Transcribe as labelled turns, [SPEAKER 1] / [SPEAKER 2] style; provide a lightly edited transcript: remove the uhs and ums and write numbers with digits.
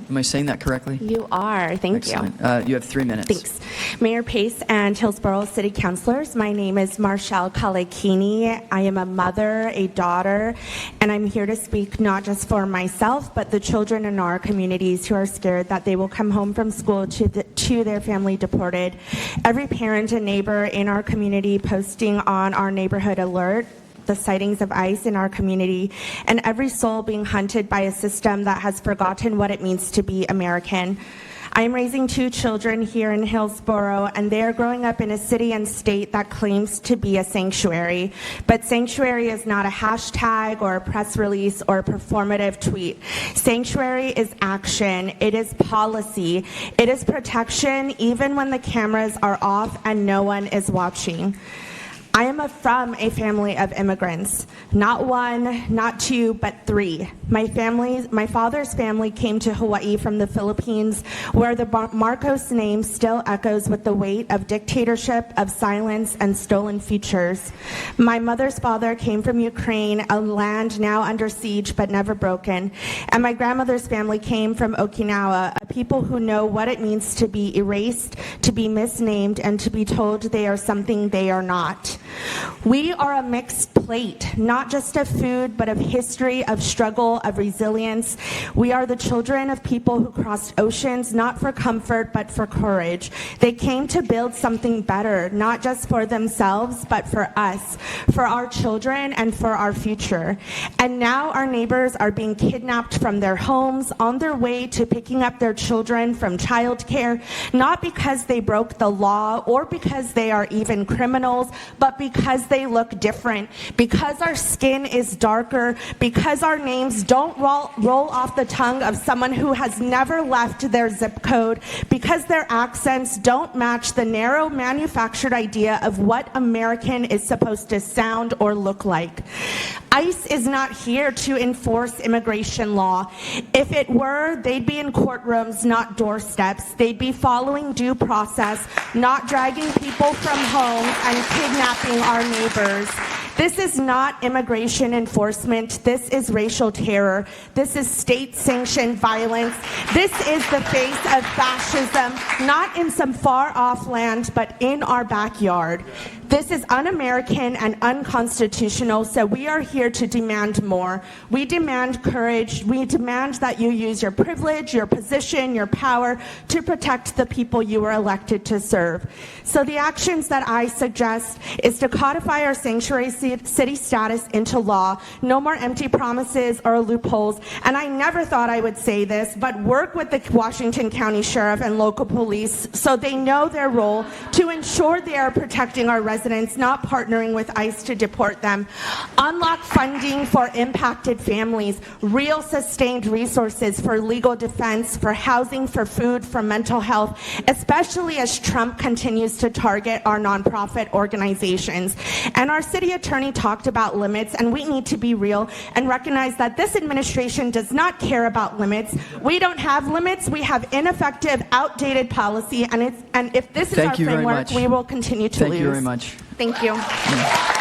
[SPEAKER 1] Am I saying that correctly?
[SPEAKER 2] You are. Thank you.
[SPEAKER 1] You have 3 minutes.
[SPEAKER 2] Thanks. Mayor Pace and Hillsboro City Councilors, my name is Marchel Kaleikini. I am a mother, a daughter, and I'm here to speak not just for myself, but the children in our communities who are scared that they will come home from school to their family deported. Every parent and neighbor in our community posting on our neighborhood alert the sightings of ICE in our community, and every soul being hunted by a system that has forgotten what it means to be American. I am raising 2 children here in Hillsboro, and they are growing up in a city and state that claims to be a sanctuary. But sanctuary is not a hashtag or a press release or a performative tweet. Sanctuary is action. It is policy. It is protection even when the cameras are off and no one is watching. I am from a family of immigrants, not 1, not 2, but 3. My father's family came to Hawaii from the Philippines, where the Marcos name still echoes with the weight of dictatorship, of silence, and stolen futures. My mother's father came from Ukraine, a land now under siege but never broken. And my grandmother's family came from Okinawa, a people who know what it means to be erased, to be misnamed, and to be told they are something they are not. We are a mixed plate, not just of food, but of history, of struggle, of resilience. We are the children of people who crossed oceans, not for comfort, but for courage. They came to build something better, not just for themselves, but for us, for our children, and for our future. And now our neighbors are being kidnapped from their homes, on their way to picking up their children from childcare, not because they broke the law or because they are even criminals, but because they look different, because our skin is darker, because our names don't roll off the tongue of someone who has never left their zip code, because their accents don't match the narrow manufactured idea of what American is supposed to sound or look like. ICE is not here to enforce immigration law. If it were, they'd be in courtrooms, not doorsteps. They'd be following due process, not dragging people from homes and kidnapping our neighbors. This is not immigration enforcement. This is racial terror. This is state-sanctioned violence. This is the face of fascism, not in some far-off land, but in our backyard. This is un-American and unconstitutional, so we are here to demand more. We demand courage. We demand that you use your privilege, your position, your power to protect the people you were elected to serve. So the actions that I suggest is to codify our sanctuary city status into law, no more empty promises or loopholes, and I never thought I would say this, but work with the Washington County Sheriff and local police so they know their role to ensure they are protecting our residents, not partnering with ICE to deport them. Unlock funding for impacted families, real sustained resources for legal defense, for housing, for food, for mental health, especially as Trump continues to target our nonprofit organizations. And our city attorney talked about limits, and we need to be real and recognize that this administration does not care about limits. We don't have limits. We have ineffective, outdated policy, and if this is our framework, we will continue to lose.
[SPEAKER 1] Thank you very much.
[SPEAKER 2] Thank you.